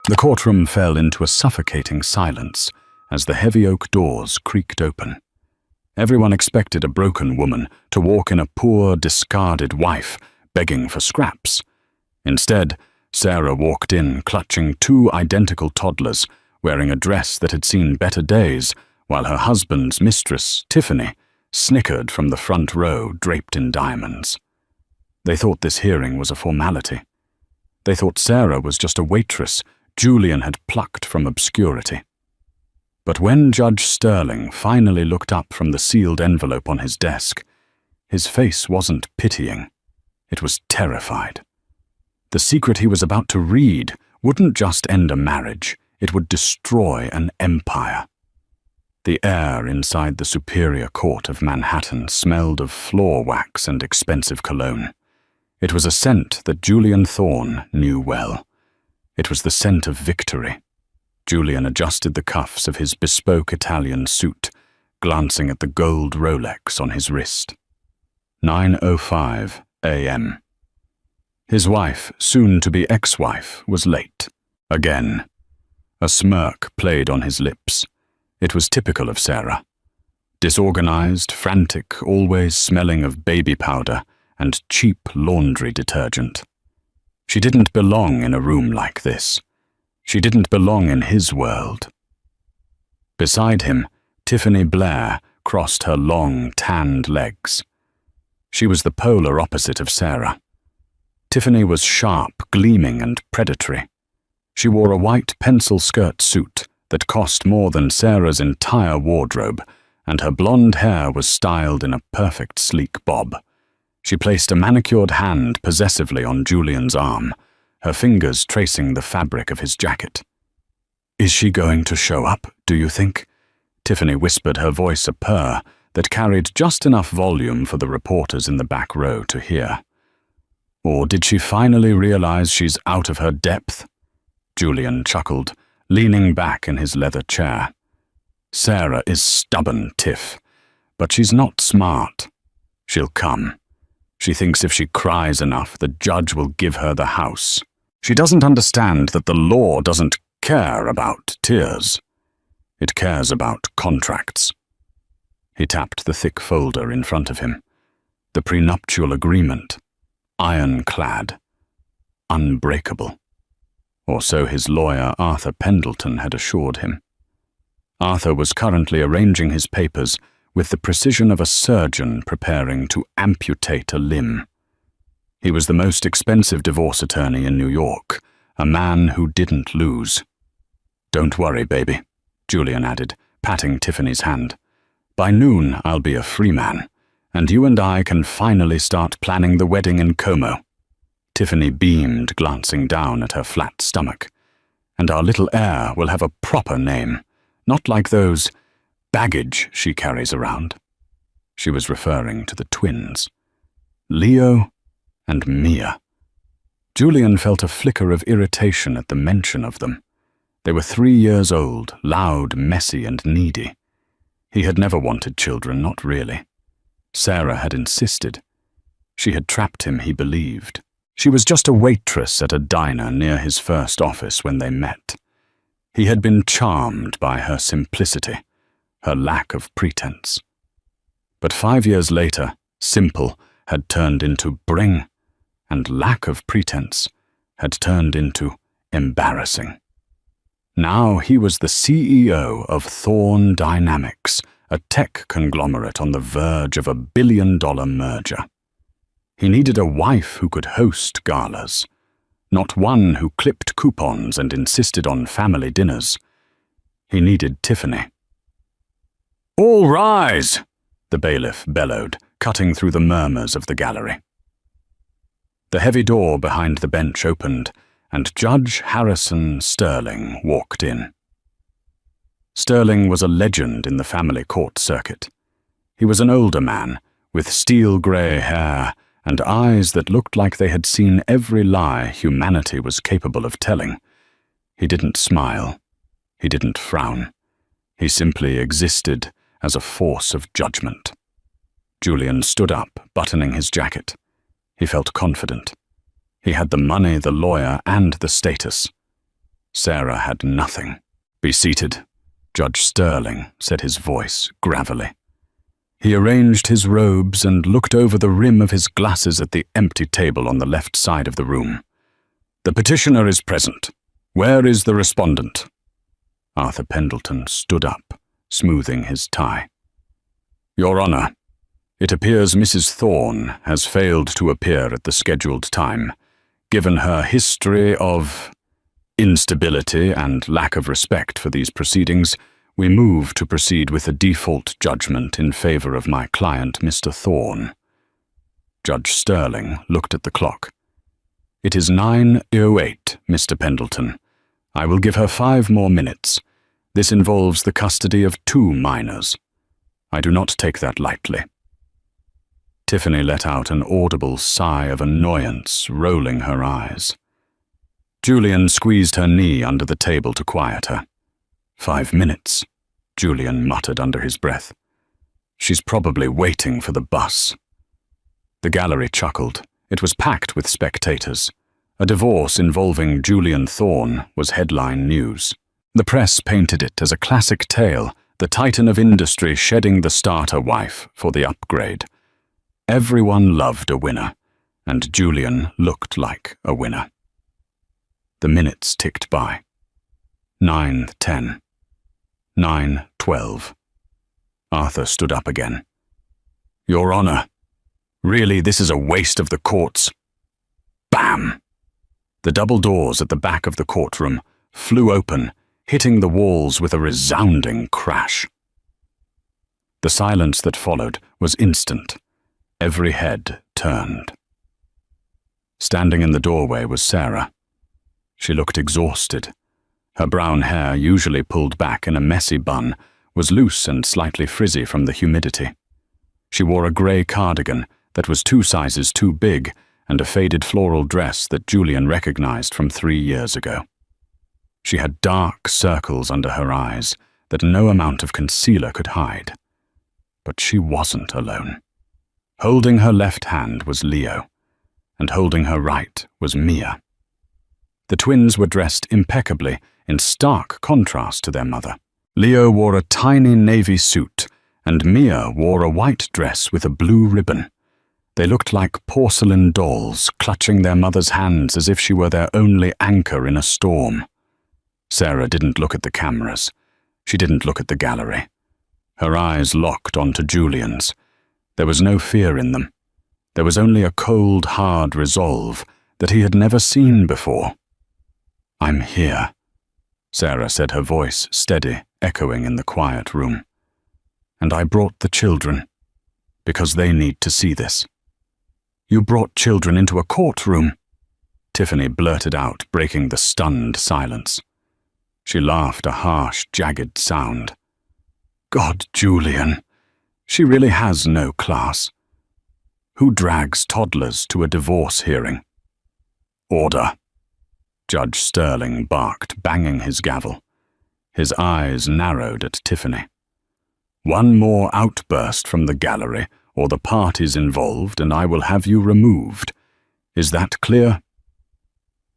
The courtroom fell into a suffocating silence as the heavy oak doors creaked open. Everyone expected a broken woman to walk in a poor, discarded wife, begging for scraps. Instead, Sarah walked in clutching two identical toddlers, wearing a dress that had seen better days, while her husband's mistress, Tiffany, snickered from the front row draped in diamonds. They thought this hearing was a formality. They thought Sarah was just a waitress Julian had plucked from obscurity. But when Judge Sterling finally looked up from the sealed envelope on his desk, his face wasn't pitying. It was terrified. The secret he was about to read wouldn't just end a marriage, it would destroy an empire. The air inside the Superior Court of Manhattan smelled of floor wax and expensive cologne. It was a scent that Julian Thorne knew well. It was the scent of victory. Julian adjusted the cuffs of his bespoke Italian suit, glancing at the gold Rolex on his wrist. 9:05 a.m. His wife, soon-to-be ex-wife, was late. Again. A smirk played on his lips. It was typical of Sarah. Disorganized, frantic, always smelling of baby powder and cheap laundry detergent. She didn't belong in a room like this. She didn't belong in his world. Beside him, Tiffany Blair crossed her long, tanned legs. She was the polar opposite of Sarah. Tiffany was sharp, gleaming, and predatory. She wore a white pencil skirt suit that cost more than Sarah's entire wardrobe, and her blonde hair was styled in a perfect sleek bob. She placed a manicured hand possessively on Julian's arm, her fingers tracing the fabric of his jacket. "Is she going to show up, do you think?" Tiffany whispered, her voice a purr that carried just enough volume for the reporters in the back row to hear. "Or did she finally realize she's out of her depth?" Julian chuckled, leaning back in his leather chair. "Sarah is stubborn, Tiff, but she's not smart. She'll come. She thinks if she cries enough, the judge will give her the house. She doesn't understand that the law doesn't care about tears. It cares about contracts." He tapped the thick folder in front of him. The prenuptial agreement. Ironclad. Unbreakable. Or so his lawyer Arthur Pendleton had assured him. Arthur was currently arranging his papers with the precision of a surgeon preparing to amputate a limb. He was the most expensive divorce attorney in New York, a man who didn't lose. "Don't worry, baby," Julian added, patting Tiffany's hand. "By noon, I'll be a free man, and you and I can finally start planning the wedding in Como." Tiffany beamed, glancing down at her flat stomach. "And our little heir will have a proper name, not like those baggage she carries around." She was referring to the twins. Leo and Mia. Julian felt a flicker of irritation at the mention of them. They were 3 years old, loud, messy, and needy. He had never wanted children, not really. Sarah had insisted. She had trapped him, he believed. She was just a waitress at a diner near his first office when they met. He had been charmed by her simplicity, her lack of pretense. But 5 years later, simple had turned into bring, and lack of pretense had turned into embarrassing. Now he was the CEO of Thorne Dynamics, a tech conglomerate on the verge of a billion-dollar merger. He needed a wife who could host galas, not one who clipped coupons and insisted on family dinners. He needed Tiffany. "All rise!" the bailiff bellowed, cutting through the murmurs of the gallery. The heavy door behind the bench opened, and Judge Harrison Sterling walked in. Sterling was a legend in the family court circuit. He was an older man, with steel-grey hair and eyes that looked like they had seen every lie humanity was capable of telling. He didn't smile. He didn't frown. He simply existed as a force of judgment. Julian stood up, buttoning his jacket. He felt confident. He had the money, the lawyer, and the status. Sarah had nothing. "Be seated," Judge Sterling said, his voice gravelly. He arranged his robes and looked over the rim of his glasses at the empty table on the left side of the room. "The petitioner is present. Where is the respondent?" Arthur Pendleton stood up, smoothing his tie. "Your Honor, it appears Mrs. Thorne has failed to appear at the scheduled time. Given her history of instability and lack of respect for these proceedings, we move to proceed with a default judgment in favor of my client, Mr. Thorne." Judge Sterling looked at the clock. "It is 9:08, Mr. Pendleton. I will give her 5 more minutes. This involves the custody of 2 minors. I do not take that lightly." Tiffany let out an audible sigh of annoyance, rolling her eyes. Julian squeezed her knee under the table to quiet her. 5 minutes, Julian muttered under his breath. "She's probably waiting for the bus." The gallery chuckled. It was packed with spectators. A divorce involving Julian Thorne was headline news. The press painted it as a classic tale, the titan of industry shedding the starter wife for the upgrade. Everyone loved a winner, and Julian looked like a winner. The minutes ticked by. 9:10. 9:12. Arthur stood up again. "Your Honor, really, this is a waste of the courts." Bam! The double doors at the back of the courtroom flew open, hitting the walls with a resounding crash. The silence that followed was instant. Every head turned. Standing in the doorway was Sarah. She looked exhausted. Her brown hair, usually pulled back in a messy bun, was loose and slightly frizzy from the humidity. She wore a grey cardigan that was 2 sizes too big and a faded floral dress that Julian recognized from 3 years ago. She had dark circles under her eyes that no amount of concealer could hide. But she wasn't alone. Holding her left hand was Leo, and holding her right was Mia. The twins were dressed impeccably, in stark contrast to their mother. Leo wore a tiny navy suit, and Mia wore a white dress with a blue ribbon. They looked like porcelain dolls, clutching their mother's hands as if she were their only anchor in a storm. Sarah didn't look at the cameras. She didn't look at the gallery. Her eyes locked onto Julian's. There was no fear in them. There was only a cold, hard resolve that he had never seen before. "I'm here," Sarah said, her voice steady, echoing in the quiet room. "And I brought the children, because they need to see this." "You brought children into a courtroom?" Tiffany blurted out, breaking the stunned silence. She laughed, a harsh, jagged sound. "God, Julian, she really has no class. Who drags toddlers to a divorce hearing?" "Order," Judge Sterling barked, banging his gavel. His eyes narrowed at Tiffany. "One more outburst from the gallery or the parties involved and I will have you removed. Is that clear?"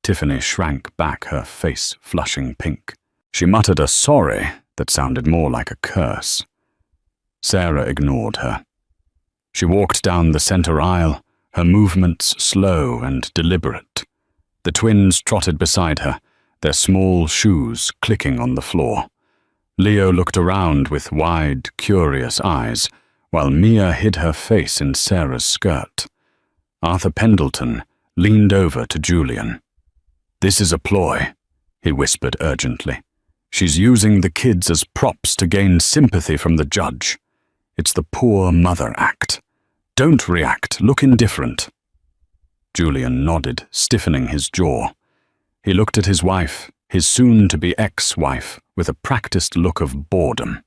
Tiffany shrank back, her face flushing pink. She muttered a sorry that sounded more like a curse. Sarah ignored her. She walked down the center aisle, her movements slow and deliberate. The twins trotted beside her, their small shoes clicking on the floor. Leo looked around with wide, curious eyes, while Mia hid her face in Sarah's skirt. Arthur Pendleton leaned over to Julian. "This is a ploy," he whispered urgently. "She's using the kids as props to gain sympathy from the judge. It's the poor mother act. Don't react, look indifferent." Julian nodded, stiffening his jaw. He looked at his wife, his soon-to-be ex-wife, with a practiced look of boredom.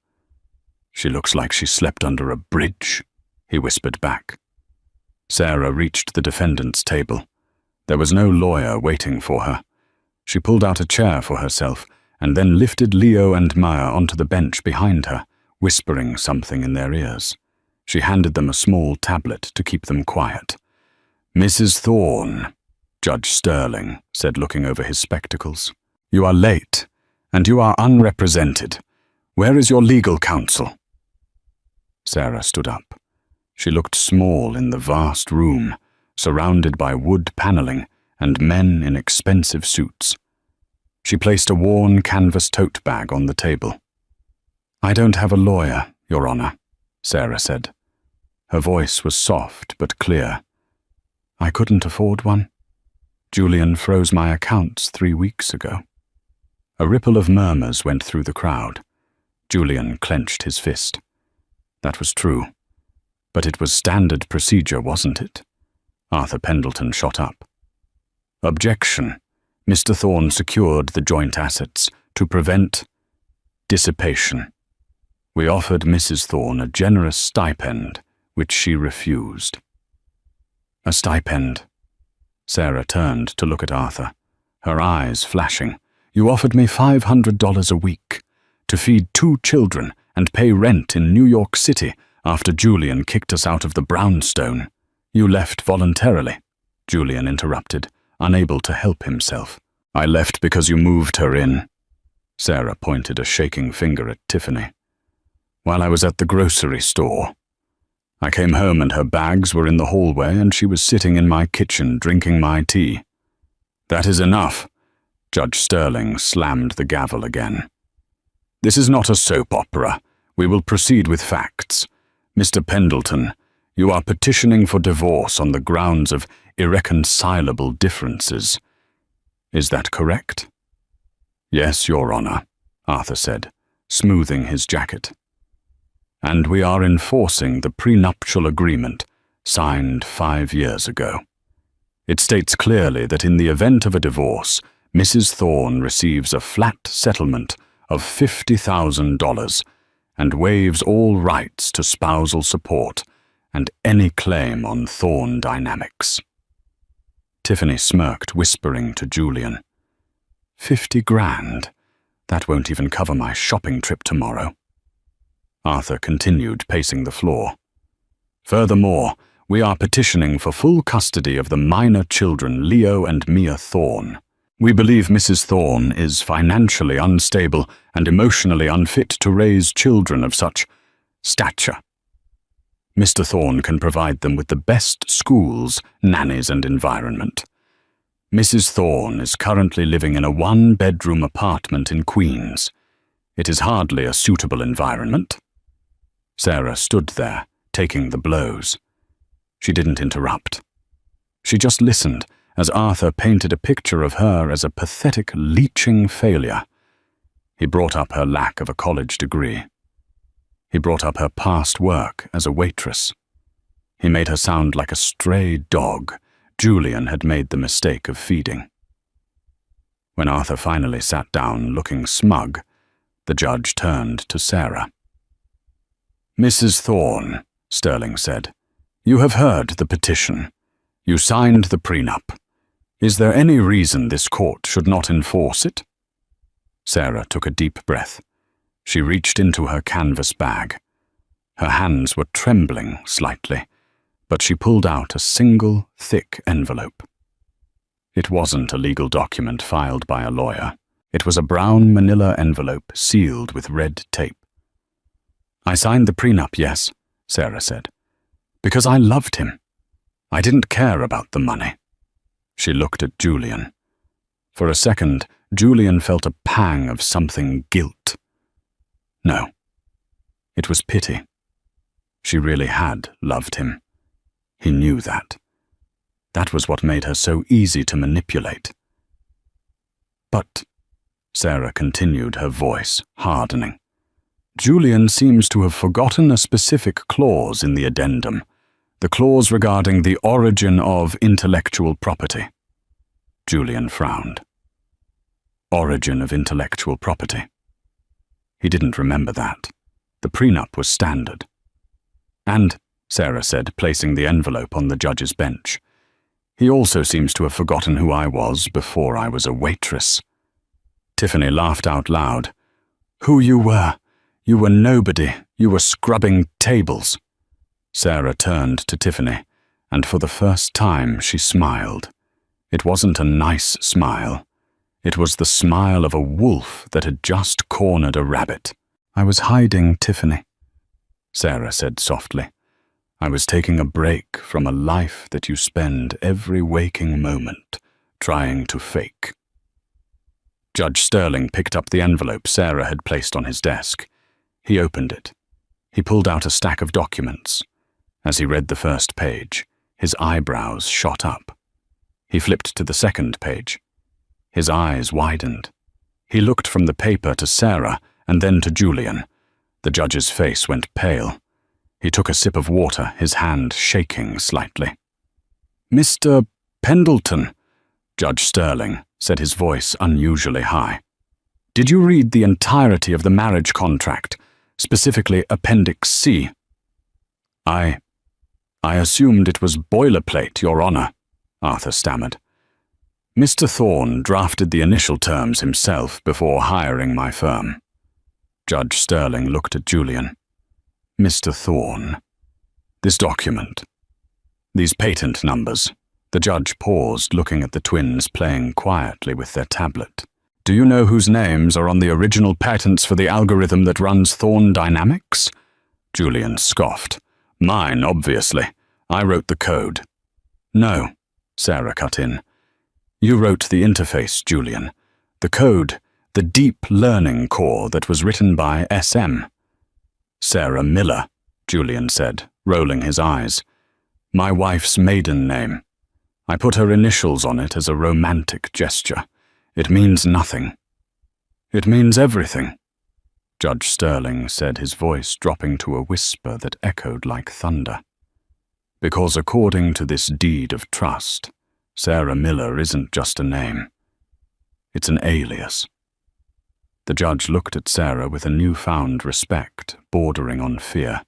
"She looks like she slept under a bridge," he whispered back. Sarah reached the defendant's table. There was no lawyer waiting for her. She pulled out a chair for herself and then lifted Leo and Maya onto the bench behind her, whispering something in their ears. She handed them a small tablet to keep them quiet. "Mrs. Thorne," Judge Sterling said, looking over his spectacles. You are late, and you are unrepresented. Where is your legal counsel?" Sarah stood up. She looked small in the vast room, surrounded by wood paneling and men in expensive suits. She placed a worn canvas tote bag on the table. "I don't have a lawyer, Your Honor," Sarah said. Her voice was soft but clear. "I couldn't afford one. Julian froze my accounts 3 weeks ago." A ripple of murmurs went through the crowd. Julian clenched his fist. That was true. But it was standard procedure, wasn't it? Arthur Pendleton shot up. "Objection. Mr. Thorne secured the joint assets to prevent dissipation. We offered Mrs. Thorne a generous stipend, which she refused." "A stipend?" Sarah turned to look at Arthur, her eyes flashing. "You offered me $500 a week to feed 2 children and pay rent in New York City after Julian kicked us out of the brownstone. You left voluntarily," Julian interrupted, unable to help himself. "I left because you moved her in." Sarah pointed a shaking finger at Tiffany. "While I was at the grocery store. I came home and her bags were in the hallway and she was sitting in my kitchen drinking my tea." "That is enough." Judge Sterling slammed the gavel again. "This is not a soap opera. We will proceed with facts. Mr. Pendleton, you are petitioning for divorce on the grounds of irreconcilable differences. Is that correct?" "Yes, Your Honor," Arthur said, smoothing his jacket. "And we are enforcing the prenuptial agreement signed 5 years ago. It states clearly that in the event of a divorce, Mrs. Thorne receives a flat settlement of $50,000 and waives all rights to spousal support and any claim on Thorne dynamics." Tiffany smirked, whispering to Julian, "50 grand? That won't even cover my shopping trip tomorrow." Arthur continued pacing the floor. "Furthermore, we are petitioning for full custody of the minor children Leo and Mia Thorne. We believe Mrs. Thorne is financially unstable and emotionally unfit to raise children of such stature. Mr. Thorne can provide them with the best schools, nannies, and environment. Mrs. Thorne is currently living in a 1-bedroom apartment in Queens. It is hardly a suitable environment." Sarah stood there, taking the blows. She didn't interrupt. She just listened as Arthur painted a picture of her as a pathetic, leeching failure. He brought up her lack of a college degree. He brought up her past work as a waitress. He made her sound like a stray dog Julian had made the mistake of feeding. When Arthur finally sat down, looking smug, the judge turned to Sarah. "Mrs. Thorne," Sterling said, "you have heard the petition. You signed the prenup. Is there any reason this court should not enforce it?" Sarah took a deep breath. She reached into her canvas bag. Her hands were trembling slightly, but she pulled out a single, thick envelope. It wasn't a legal document filed by a lawyer. It was a brown manila envelope sealed with red tape. "I signed the prenup, yes," Sarah said, "because I loved him. I didn't care about the money." She looked at Julian. For a second, Julian felt a pang of something guilt. No, it was pity. She really had loved him. He knew that. That was what made her so easy to manipulate. "But," Sarah continued, her voice hardening, "Julian seems to have forgotten a specific clause in the addendum, the clause regarding the origin of intellectual property." Julian frowned. Origin of intellectual property. He didn't remember that. The prenup was standard. "And," Sarah said, placing the envelope on the judge's bench, "he also seems to have forgotten who I was before I was a waitress." Tiffany laughed out loud. "Who you were? You were nobody. You were scrubbing tables." Sarah turned to Tiffany, and for the first time she smiled. It wasn't a nice smile. It was the smile of a wolf that had just cornered a rabbit. "I was hiding, Tiffany," Sarah said softly. "I was taking a break from a life that you spend every waking moment trying to fake." Judge Sterling picked up the envelope Sarah had placed on his desk. He opened it. He pulled out a stack of documents. As he read the first page, his eyebrows shot up. He flipped to the second page. His eyes widened. He looked from the paper to Sarah and then to Julian. The judge's face went pale. He took a sip of water, his hand shaking slightly. "Mr. Pendleton," Judge Sterling said, his voice unusually high. "Did you read the entirety of the marriage contract, specifically Appendix C?" I assumed it was boilerplate, Your Honor," Arthur stammered. "Mr. Thorne drafted the initial terms himself before hiring my firm." Judge Sterling looked at Julian. "Mr. Thorne, this document, these patent numbers." The judge paused, looking at the twins playing quietly with their tablet. "Do you know whose names are on the original patents for the algorithm that runs Thorne Dynamics?" Julian scoffed. "Mine, obviously. I wrote the code." "No," Sarah cut in. "You wrote the interface, Julian. The code, the deep learning core that was written by SM." "Sarah Miller," Julian said, rolling his eyes. "My wife's maiden name. I put her initials on it as a romantic gesture. It means nothing." "It means everything," Judge Sterling said, his voice dropping to a whisper that echoed like thunder. "Because according to this deed of trust, Sarah Miller isn't just a name. It's an alias." The judge looked at Sarah with a newfound respect, bordering on fear.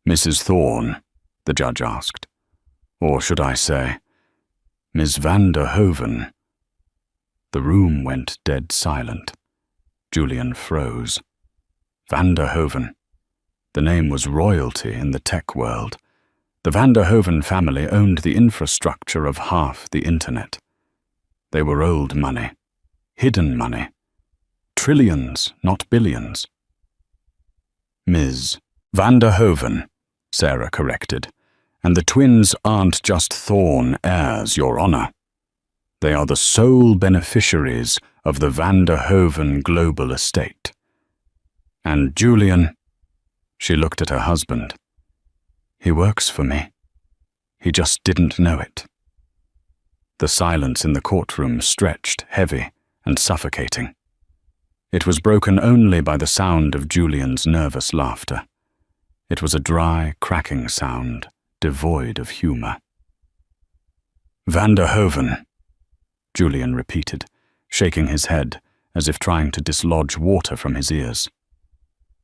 "Mrs. Thorne?" the judge asked. "Or should I say, Miss van der Hoven?" The room went dead silent. Julian froze. Van der Hoven. The name was royalty in the tech world. The Van der Hoven family owned the infrastructure of half the internet. They were old money, hidden money. Trillions, not billions. "Ms. van der Hoven," Sarah corrected. "And the twins aren't just Thorne heirs, Your Honor. They are the sole beneficiaries of the Van der Hoven global estate. And Julian," she looked at her husband, "he works for me. He just didn't know it." The silence in the courtroom stretched, heavy and suffocating. It was broken only by the sound of Julian's nervous laughter. It was a dry, cracking sound, devoid of humor. "Van der Hoven," Julian repeated, shaking his head as if trying to dislodge water from his ears.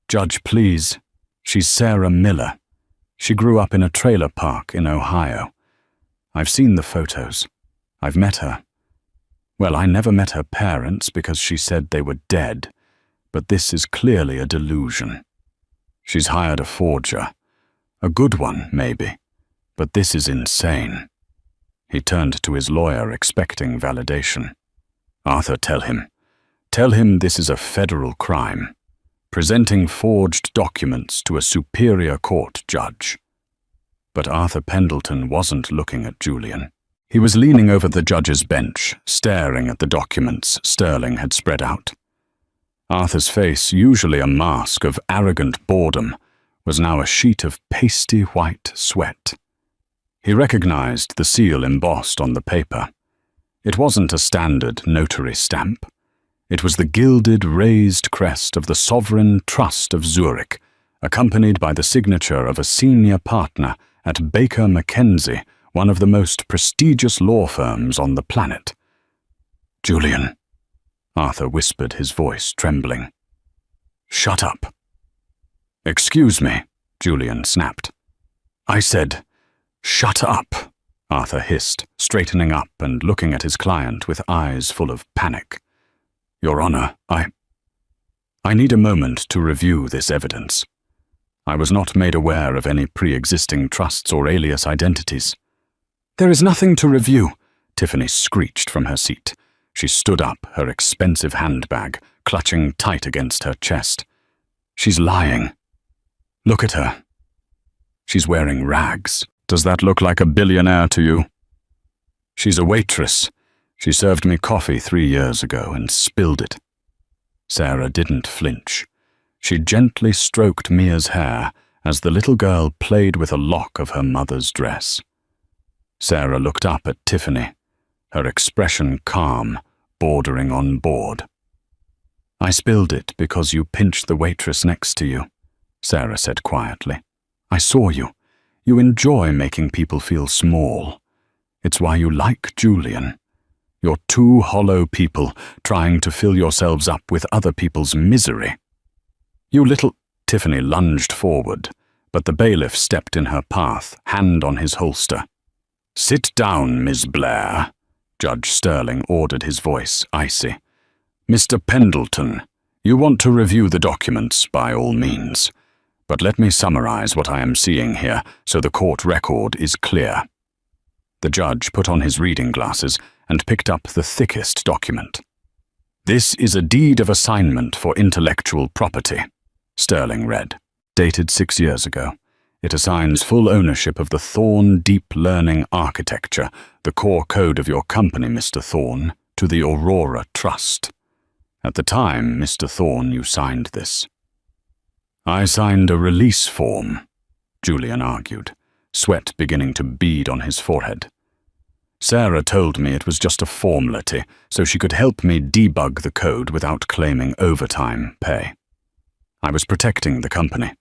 "Judge, please. She's Sarah Miller. She grew up in a trailer park in Ohio. I've seen the photos. I've met her. Well, I never met her parents because she said they were dead, but this is clearly a delusion. She's hired a forger. A good one, maybe, but this is insane." He turned to his lawyer, expecting validation. "Arthur, tell him. Tell him this is a federal crime. Presenting forged documents to a superior court judge." But Arthur Pendleton wasn't looking at Julian. He was leaning over the judge's bench, staring at the documents Sterling had spread out. Arthur's face, usually a mask of arrogant boredom, was now a sheet of pasty white sweat. He recognized the seal embossed on the paper. It wasn't a standard notary stamp. It was the gilded, raised crest of the Sovereign Trust of Zurich, accompanied by the signature of a senior partner at Baker McKenzie, one of the most prestigious law firms on the planet. "Julian," Arthur whispered, his voice trembling. "Shut up." "Excuse me," Julian snapped. "I said, shut up," Arthur hissed, straightening up and looking at his client with eyes full of panic. "Your Honor, I need a moment to review this evidence. I was not made aware of any pre-existing trusts or alias identities." "There is nothing to review," Tiffany screeched from her seat. She stood up, her expensive handbag clutching tight against her chest. She's lying. Look at her. She's wearing rags. Does that look like a billionaire to you? She's a waitress. She served me coffee 3 years ago and spilled it. Sarah didn't flinch. She gently stroked Mia's hair as the little girl played with a lock of her mother's dress. Sarah looked up at Tiffany, her expression calm, bordering on bored. I spilled it because you pinched the waitress next to you, Sarah said quietly. I saw you. You enjoy making people feel small. It's why you like Julian. You're two hollow people trying to fill yourselves up with other people's misery. You little... Tiffany lunged forward, but the bailiff stepped in her path, hand on his holster. Sit down, Miss Blair, Judge Sterling ordered, his voice icy. Mr. Pendleton, you want to review the documents by all means, but let me summarize what I am seeing here so the court record is clear. The judge put on his reading glasses and picked up the thickest document. This is a deed of assignment for intellectual property, Sterling read, dated 6 years ago. It assigns full ownership of the Thorne Deep Learning Architecture, the core code of your company, Mr. Thorne, to the Aurora Trust. At the time, Mr. Thorne, you signed this. I signed a release form, Julian argued, sweat beginning to bead on his forehead. Sarah told me it was just a formality, so she could help me debug the code without claiming overtime pay. I was protecting the company.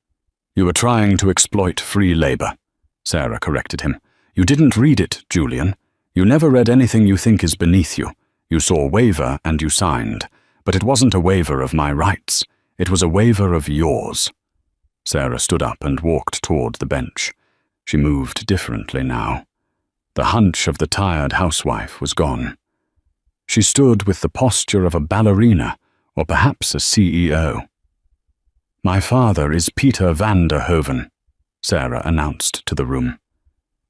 You were trying to exploit free labor, Sarah corrected him. You didn't read it, Julian. You never read anything you think is beneath you. You saw a waiver and you signed, but it wasn't a waiver of my rights. It was a waiver of yours. Sarah stood up and walked toward the bench. She moved differently now. The hunch of the tired housewife was gone. She stood with the posture of a ballerina, or perhaps a CEO. My father is Peter van der Hoven, Sarah announced to the room.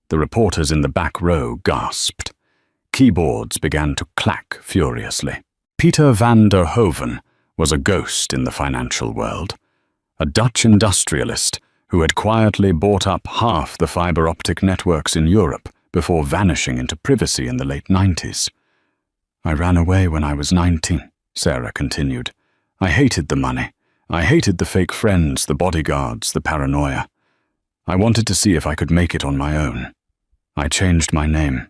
The reporters in the back row gasped. Keyboards began to clack furiously. Peter van der Hoven was a ghost in the financial world, a Dutch industrialist who had quietly bought up half the fiber-optic networks in Europe before vanishing into privacy in the late 90s. I ran away when I was 19, Sarah continued. I hated the money. I hated the fake friends, the bodyguards, the paranoia. I wanted to see if I could make it on my own. I changed my name.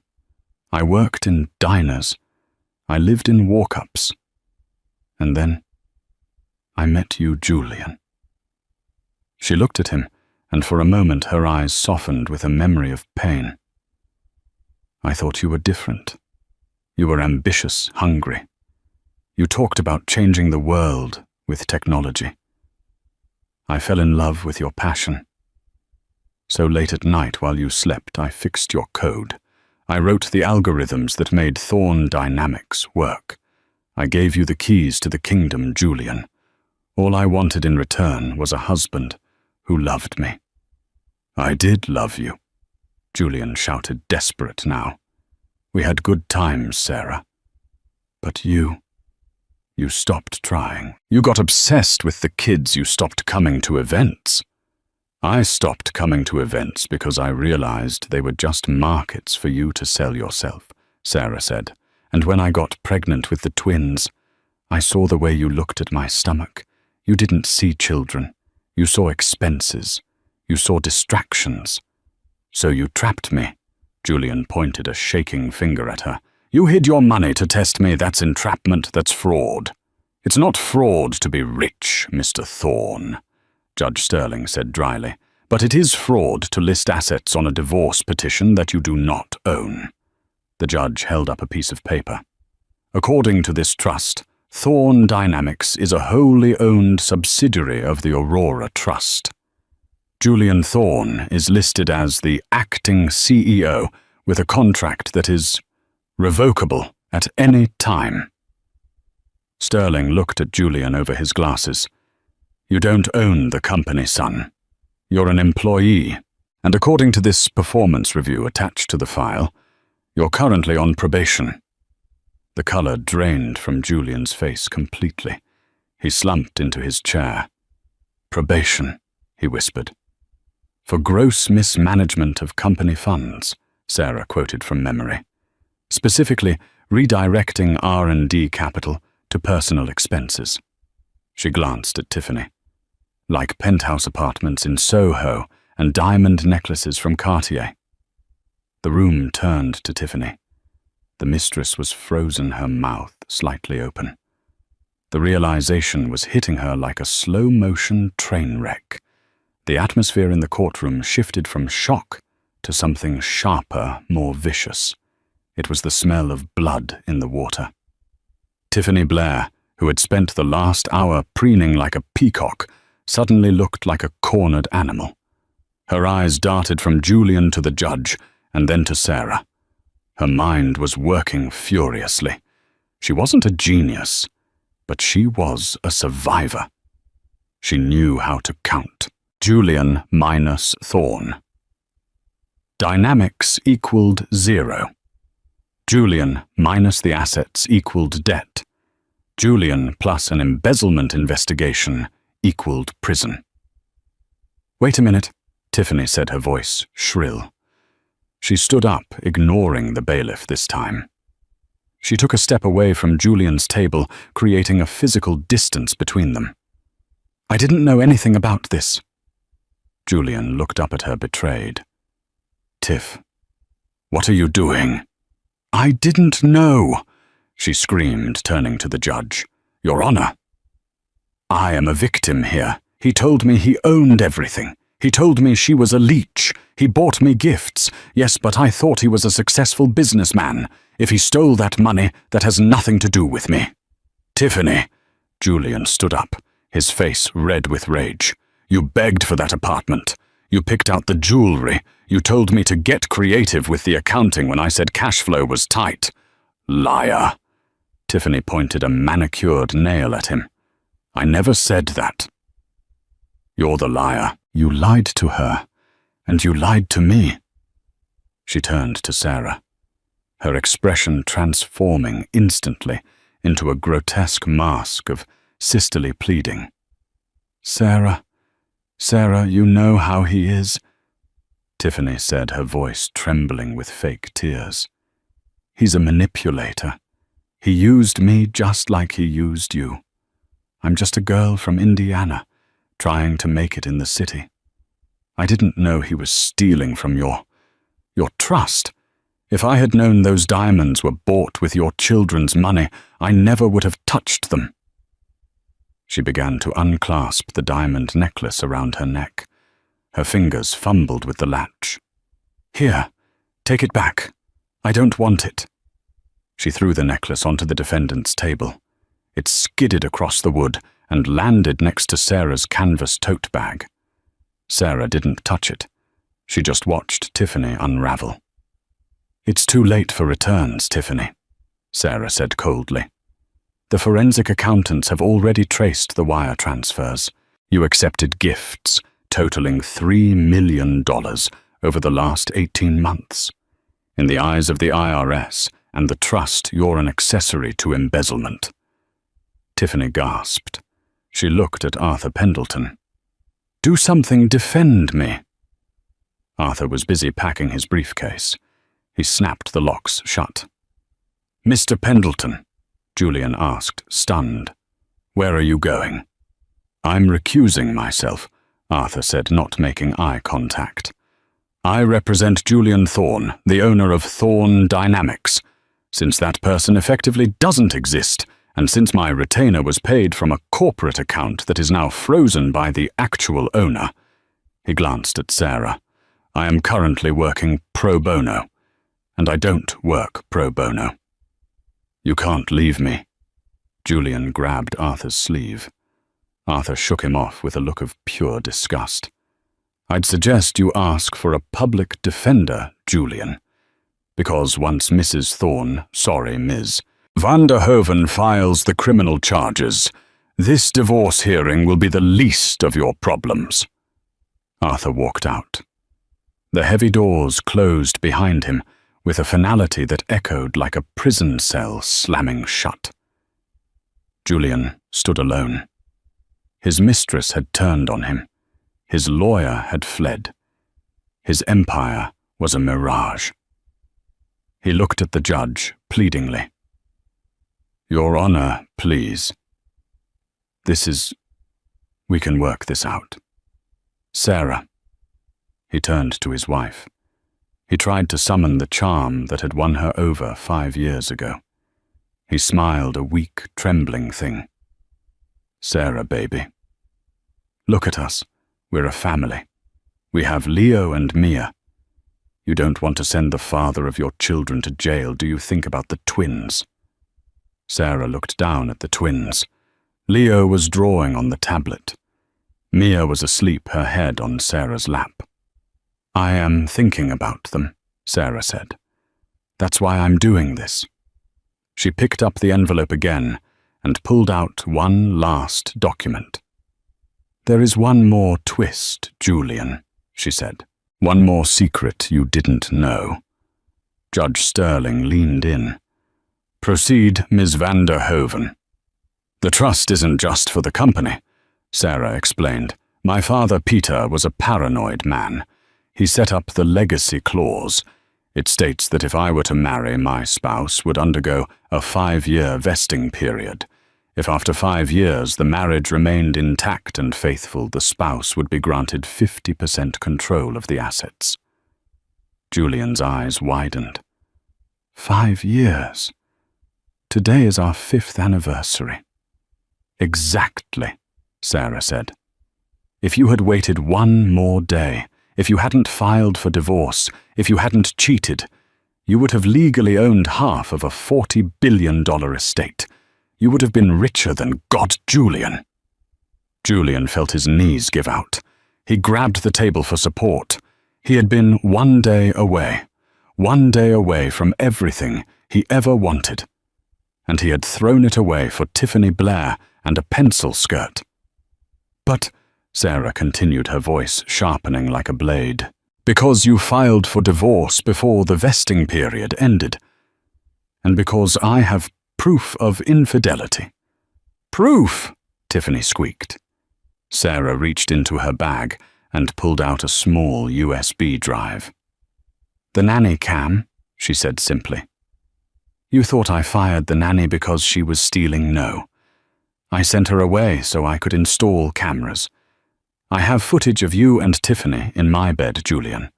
I worked in diners. I lived in walk-ups. And then I met you, Julian. She looked at him, and for a moment her eyes softened with a memory of pain. I thought you were different. You were ambitious, hungry. You talked about changing the world with technology. I fell in love with your passion. So late at night while you slept, I fixed your code. I wrote the algorithms that made Thorne Dynamics work. I gave you the keys to the kingdom, Julian. All I wanted in return was a husband who loved me. I did love you, Julian shouted, desperate now. We had good times, Sarah. But you stopped trying. You got obsessed with the kids. You stopped coming to events. I stopped coming to events because I realized they were just markets for you to sell yourself, Sarah said. And when I got pregnant with the twins, I saw the way you looked at my stomach. You didn't see children. You saw expenses. You saw distractions. So you trapped me. Julian pointed a shaking finger at her. You hid your money to test me. That's entrapment. That's fraud. It's not fraud to be rich, Mr. Thorne, Judge Sterling said dryly, but it is fraud to list assets on a divorce petition that you do not own. The judge held up a piece of paper. According to this trust, Thorne Dynamics is a wholly owned subsidiary of the Aurora Trust. Julian Thorne is listed as the acting CEO with a contract that is revocable at any time. Sterling looked at Julian over his glasses. You don't own the company, son. You're an employee, and according to this performance review attached to the file, you're currently on probation. The color drained from Julian's face completely. He slumped into his chair. "Probation," he whispered. "For gross mismanagement of company funds," Sarah quoted from memory. "Specifically, redirecting R&D capital to personal expenses." She glanced at Tiffany. "Like penthouse apartments in Soho and diamond necklaces from Cartier." The room turned to Tiffany. The mistress was frozen, her mouth slightly open. The realization was hitting her like a slow-motion train wreck. The atmosphere in the courtroom shifted from shock to something sharper, more vicious. It was the smell of blood in the water. Tiffany Blair, who had spent the last hour preening like a peacock, suddenly looked like a cornered animal. Her eyes darted from Julian to the judge, and then to Sarah. Her mind was working furiously. She wasn't a genius, but she was a survivor. She knew how to count. Julian minus Thorne. Dynamics equaled 0. Julian minus the assets equaled debt. Julian plus an embezzlement investigation equaled prison. "Wait a minute," Tiffany said, her voice shrill. She stood up, ignoring the bailiff this time. She took a step away from Julian's table, creating a physical distance between them. "I didn't know anything about this." Julian looked up at her, betrayed. "Tiff, what are you doing?" "I didn't know," she screamed, turning to the judge. "Your Honor, I am a victim here. He told me he owned everything. He told me she was a leech. He bought me gifts. Yes, but I thought he was a successful businessman. If he stole that money, that has nothing to do with me." "Tiffany," Julian stood up, his face red with rage. "You begged for that apartment. You picked out the jewelry. You told me to get creative with the accounting when I said cash flow was tight." "Liar." Tiffany pointed a manicured nail at him. "I never said that." "You're the liar. You lied to her, and you lied to me." She turned to Sarah, her expression transforming instantly into a grotesque mask of sisterly pleading. Sarah, you know how he is," Tiffany said, her voice trembling with fake tears. "He's a manipulator. He used me just like he used you. I'm just a girl from Indiana, trying to make it in the city. I didn't know he was stealing from your trust. If I had known those diamonds were bought with your children's money, I never would have touched them." She began to unclasp the diamond necklace around her neck. Her fingers fumbled with the latch. "Here, take it back. I don't want it." She threw the necklace onto the defendant's table. It skidded across the wood and landed next to Sarah's canvas tote bag. Sarah didn't touch it. She just watched Tiffany unravel. "It's too late for returns, Tiffany," Sarah said coldly. "The forensic accountants have already traced the wire transfers. You accepted gifts totaling $3 million over the last 18 months. In the eyes of the IRS and the trust, you're an accessory to embezzlement." Tiffany gasped. She looked at Arthur Pendleton. "Do something, defend me." Arthur was busy packing his briefcase. He snapped the locks shut. "Mr. Pendleton," Julian asked, stunned, "where are you going?" "I'm recusing myself," Arthur said, not making eye contact. "I represent Julian Thorne, the owner of Thorne Dynamics. Since that person effectively doesn't exist, and since my retainer was paid from a corporate account that is now frozen by the actual owner," he glanced at Sarah, "I am currently working pro bono, and I don't work pro bono." "You can't leave me." Julian grabbed Arthur's sleeve. Arthur shook him off with a look of pure disgust. "I'd suggest you ask for a public defender, Julian, because once Mrs. Thorne, sorry, Ms. Vanderhoven files the criminal charges, this divorce hearing will be the least of your problems." Arthur walked out. The heavy doors closed behind him, with a finality that echoed like a prison cell slamming shut. Julian stood alone. His mistress had turned on him. His lawyer had fled. His empire was a mirage. He looked at the judge pleadingly. "Your Honor, please. We can work this out. Sarah." He turned to his wife. He tried to summon the charm that had won her over 5 years ago. He smiled, a weak, trembling thing. "Sarah, baby. Look at us. We're a family. We have Leo and Mia. You don't want to send the father of your children to jail, do you? Think about the twins." Sarah looked down at the twins. Leo was drawing on the tablet. Mia was asleep, her head on Sarah's lap. "I am thinking about them," Sarah said. "That's why I'm doing this." She picked up the envelope again and pulled out one last document. "There is one more twist, Julian," she said. "One more secret you didn't know." Judge Sterling leaned in. "Proceed, Ms. van der Hoven." "The trust isn't just for the company," Sarah explained. "My father, Peter, was a paranoid man. He set up the legacy clause. It states that if I were to marry, my spouse would undergo a 5-year vesting period. If after 5 years the marriage remained intact and faithful, the spouse would be granted 50% control of the assets." Julian's eyes widened. 5 years? Today is our 5th anniversary. "Exactly," Sarah said. "If you had waited one more day, if you hadn't filed for divorce, if you hadn't cheated, you would have legally owned half of a $40 billion estate. You would have been richer than God, Julian." Julian felt his knees give out. He grabbed the table for support. He had been one day away from everything he ever wanted. And he had thrown it away for Tiffany Blair and a pencil skirt. "But," Sarah continued, her voice sharpening like a blade, "because you filed for divorce before the vesting period ended. And because I have proof of infidelity." "Proof?" Tiffany squeaked. Sarah reached into her bag and pulled out a small USB drive. "The nanny cam," she said simply. "You thought I fired the nanny because she was stealing? No. I sent her away so I could install cameras. I have footage of you and Tiffany in my bed, Julian,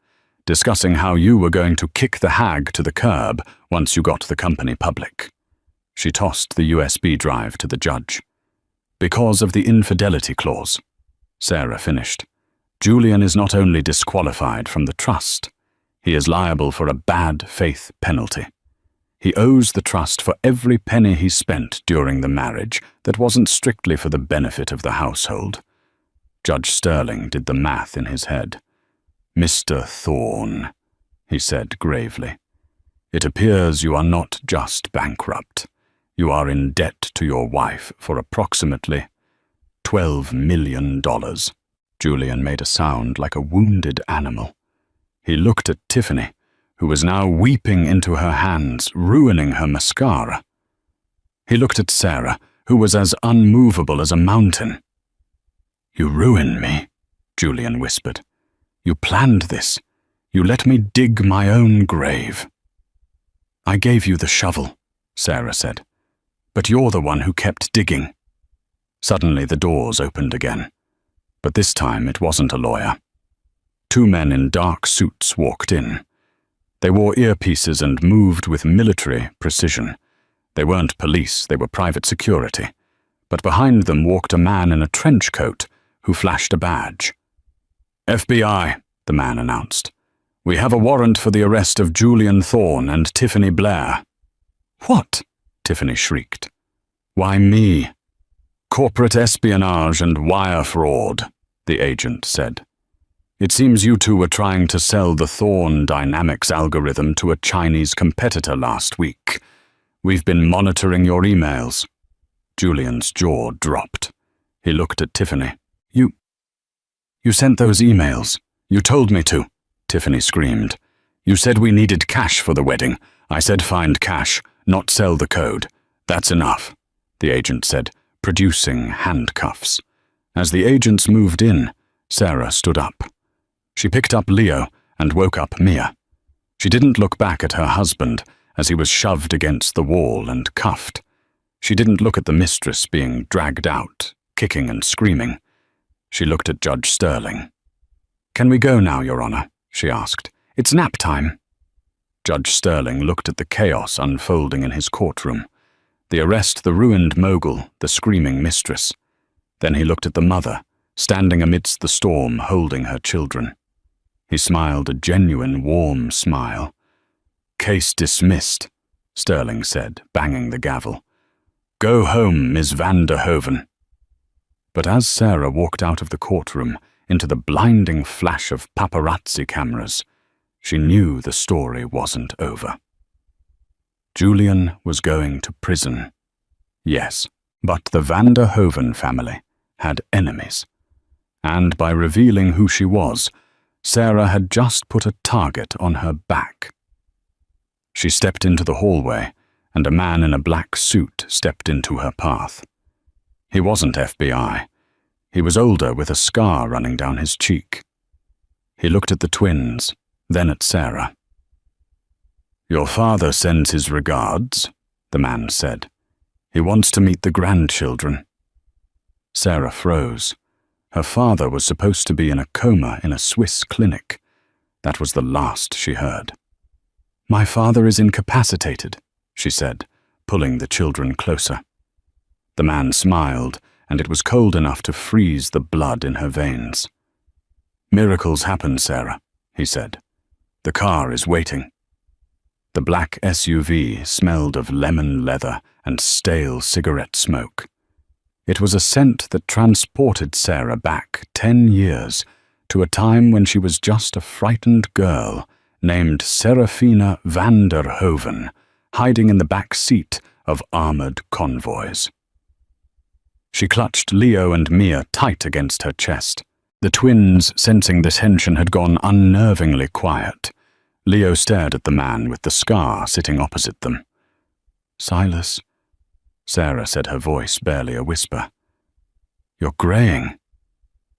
discussing how you were going to kick the hag to the curb once you got the company public." She tossed the USB drive to the judge. "Because of the infidelity clause," Sarah finished. "Julian is not only disqualified from the trust, he is liable for a bad faith penalty. He owes the trust for every penny he spent during the marriage that wasn't strictly for the benefit of the household." Judge Sterling did the math in his head. "Mr. Thorne," he said gravely, "it appears you are not just bankrupt. You are in debt to your wife for approximately $12 million. Julian made a sound like a wounded animal. He looked at Tiffany, who was now weeping into her hands, ruining her mascara. He looked at Sarah, who was as unmovable as a mountain. "You ruined me," Julian whispered. "You planned this. You let me dig my own grave." "I gave you the shovel," Sarah said. "But you're the one who kept digging." Suddenly the doors opened again. But this time it wasn't a lawyer. 2 men in dark suits walked in. They wore earpieces and moved with military precision. They weren't police, they were private security. But behind them walked a man in a trench coat who flashed a badge. "FBI," the man announced. "We have a warrant for the arrest of Julian Thorne and Tiffany Blair." "What?" Tiffany shrieked. "Why me?" "Corporate espionage and wire fraud," the agent said. "It seems you two were trying to sell the Thorne Dynamics algorithm to a Chinese competitor last week. We've been monitoring your emails." Julian's jaw dropped. He looked at Tiffany. You sent those emails. You told me to," Tiffany screamed. You said we needed cash for the wedding. I said find cash, not sell the code. That's enough, the agent said, producing handcuffs. As the agents moved in, Sarah stood up. She picked up Leo and woke up Mia. She didn't look back at her husband as he was shoved against the wall and cuffed. She didn't look at the mistress being dragged out, kicking and screaming. She looked at Judge Sterling. "Can we go now, Your Honor?" she asked. "It's nap time." Judge Sterling looked at the chaos unfolding in his courtroom. The arrest, the ruined mogul, the screaming mistress. Then he looked at the mother, standing amidst the storm, holding her children. He smiled a genuine, warm smile. "Case dismissed," Sterling said, banging the gavel. "Go home, Ms. van der Hoven." But as Sarah walked out of the courtroom into the blinding flash of paparazzi cameras, she knew the story wasn't over. Julian was going to prison. Yes, but the van der Hoven family had enemies. And by revealing who she was, Sarah had just put a target on her back. She stepped into the hallway, and a man in a black suit stepped into her path. He wasn't FBI. He was older, with a scar running down his cheek. He looked at the twins, then at Sarah. "Your father sends his regards," the man said. "He wants to meet the grandchildren." Sarah froze. Her father was supposed to be in a coma in a Swiss clinic. That was the last she heard. "My father is incapacitated," she said, pulling the children closer. The man smiled, and it was cold enough to freeze the blood in her veins. "Miracles happen, Sarah," he said. "The car is waiting." The black SUV smelled of lemon leather and stale cigarette smoke. It was a scent that transported Sarah back 10 years to a time when she was just a frightened girl named Serafina van der Hoven, hiding in the back seat of armored convoys. She clutched Leo and Mia tight against her chest. The twins, sensing the tension, had gone unnervingly quiet. Leo stared at the man with the scar sitting opposite them. "Silas," Sarah said, her voice barely a whisper. "You're graying."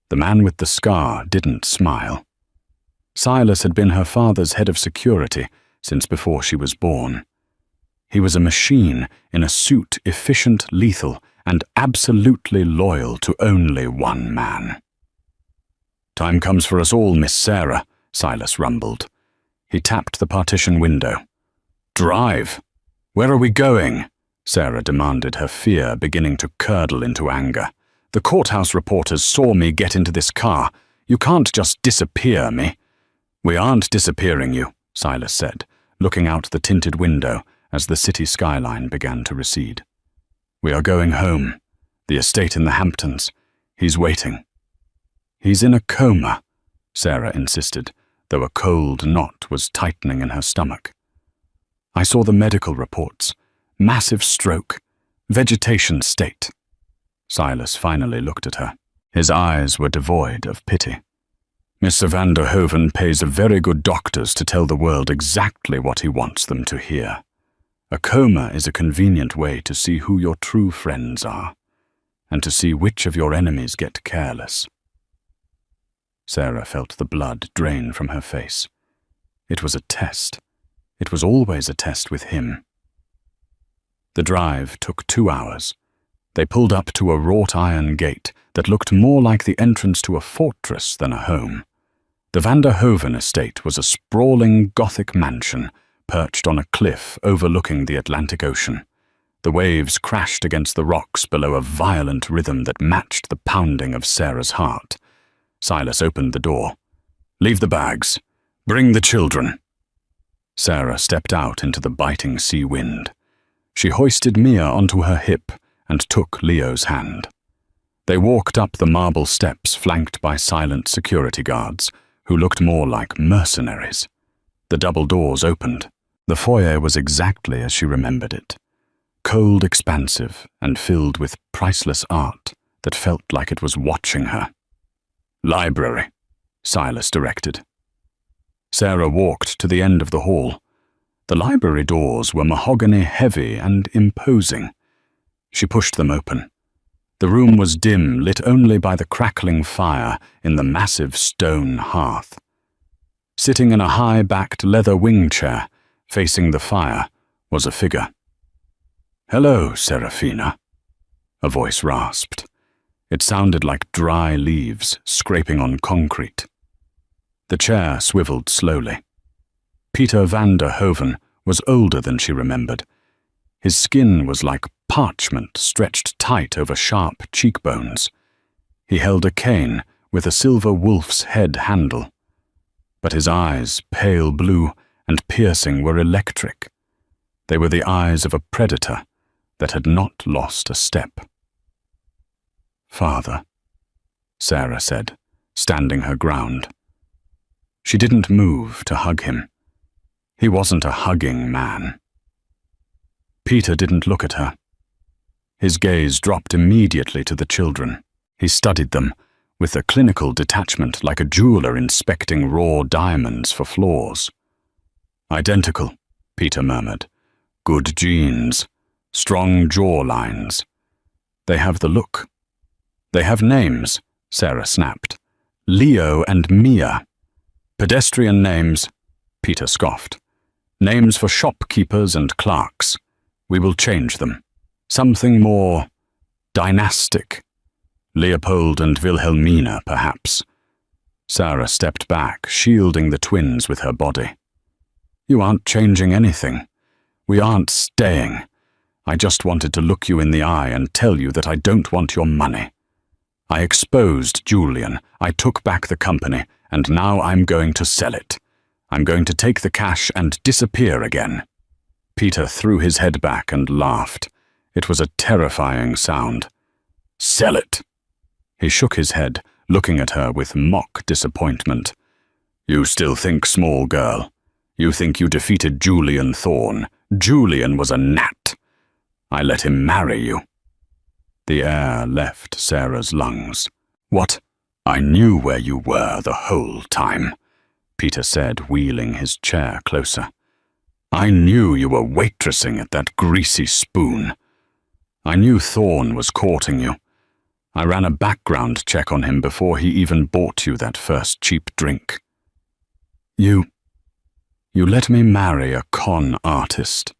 The man with the scar didn't smile. Silas had been her father's head of security since before she was born. He was a machine in a suit, efficient, lethal, and absolutely loyal to only one man. "Time comes for us all, Miss Sarah," Silas rumbled. He tapped the partition window. "Drive! Where are we going?" Sarah demanded, her fear beginning to curdle into anger. "The courthouse reporters saw me get into this car. You can't just disappear me." "We aren't disappearing you," Silas said, looking out the tinted window as the city skyline began to recede. "We are going home. The estate in the Hamptons. He's waiting." "He's in a coma," Sarah insisted, though a cold knot was tightening in her stomach. "I saw the medical reports. Massive stroke. Vegetation state." Silas finally looked at her. His eyes were devoid of pity. "Mr. van der Hoven pays very good doctors to tell the world exactly what he wants them to hear. A coma is a convenient way to see who your true friends are, and to see which of your enemies get careless." Sarah felt the blood drain from her face. It was a test. It was always a test with him. The drive took 2 hours. They pulled up to a wrought iron gate that looked more like the entrance to a fortress than a home. The van der Hoven estate was a sprawling Gothic mansion perched on a cliff overlooking the Atlantic Ocean. The waves crashed against the rocks below a violent rhythm that matched the pounding of Sarah's heart. Silas opened the door. "Leave the bags. Bring the children." Sarah stepped out into the biting sea wind. She hoisted Mia onto her hip and took Leo's hand. They walked up the marble steps flanked by silent security guards, who looked more like mercenaries. The double doors opened. The foyer was exactly as she remembered it. Cold, expansive, and filled with priceless art that felt like it was watching her. "Library," Silas directed. Sarah walked to the end of the hall. The library doors were mahogany heavy and imposing. She pushed them open. The room was dim, lit only by the crackling fire in the massive stone hearth. Sitting in a high-backed leather wing chair, facing the fire, was a figure. "Hello, Serafina," a voice rasped. It sounded like dry leaves scraping on concrete. The chair swiveled slowly. Peter van der Hoven was older than she remembered. His skin was like parchment stretched tight over sharp cheekbones. He held a cane with a silver wolf's head handle. But his eyes, pale blue and piercing, were electric. They were the eyes of a predator that had not lost a step. "Father," Sarah said, standing her ground. She didn't move to hug him. He wasn't a hugging man. Peter didn't look at her. His gaze dropped immediately to the children. He studied them with a clinical detachment like a jeweler inspecting raw diamonds for flaws. "Identical," Peter murmured. "Good genes. Strong jawlines. They have the look." "They have names," Sarah snapped. "Leo and Mia. Pedestrian names," Peter scoffed. "Names for shopkeepers and clerks. We will change them. Something more dynastic. Leopold and Wilhelmina, perhaps." Sarah stepped back, shielding the twins with her body. "You aren't changing anything. We aren't staying. I just wanted to look you in the eye and tell you that I don't want your money. I exposed Julian, I took back the company, and now I'm going to sell it. I'm going to take the cash and disappear again." Peter threw his head back and laughed. It was a terrifying sound. "Sell it!" He shook his head, looking at her with mock disappointment. "You still think small girl. You think you defeated Julian Thorne. Julian was a gnat. I let him marry you." The air left Sarah's lungs. "What? I knew where you were the whole time," Peter said, wheeling his chair closer. "I knew you were waitressing at that greasy spoon. I knew Thorne was courting you. I ran a background check on him before he even bought you that first cheap drink. You let me marry a con artist."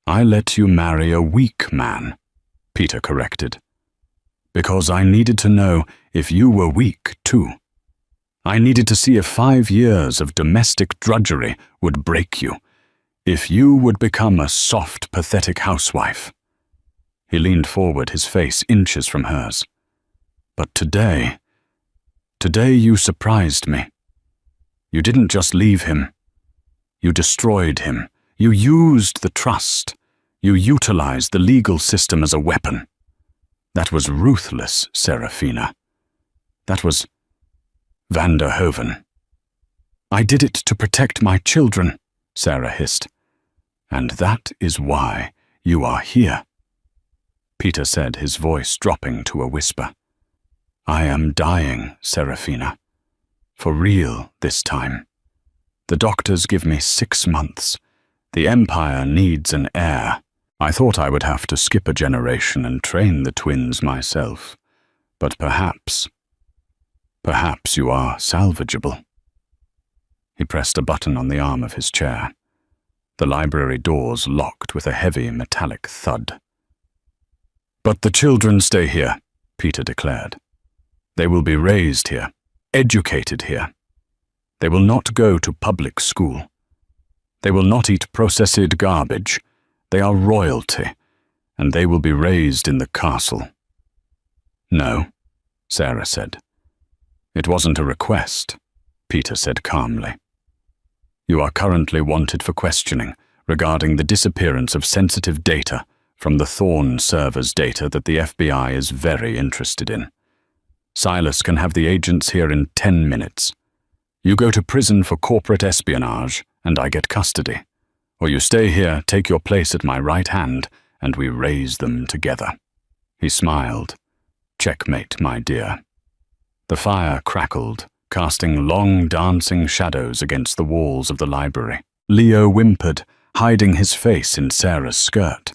"I let you marry a weak man," Peter corrected. "Because I needed to know if you were weak, too. I needed to see if 5 years of domestic drudgery would break you, if you would become a soft, pathetic housewife." He leaned forward, his face inches from hers. "But today you surprised me. You didn't just leave him. You destroyed him. You used the trust. You utilized the legal system as a weapon. That was ruthless, Serafina. That was van der Hoven." "I did it to protect my children," Sarah hissed. "And that is why you are here," Peter said, his voice dropping to a whisper. "I am dying, Serafina. For real this time. The doctors give me 6 months. The Empire needs an heir. I thought I would have to skip a generation and train the twins myself. But perhaps you are salvageable." He pressed a button on the arm of his chair. The library doors locked with a heavy metallic thud. "But the children stay here," Peter declared. "They will be raised here, educated here. They will not go to public school. They will not eat processed garbage. They are royalty, and they will be raised in the castle." "No," Sarah said. "It wasn't a request," Peter said calmly. "You are currently wanted for questioning regarding the disappearance of sensitive data from the Thorne server's data that the FBI is very interested in. Silas can have the agents here in 10 minutes. You go to prison for corporate espionage, and I get custody. Or you stay here, take your place at my right hand, and we raise them together." He smiled. "Checkmate, my dear." The fire crackled, casting long dancing shadows against the walls of the library. Leo whimpered, hiding his face in Sarah's skirt.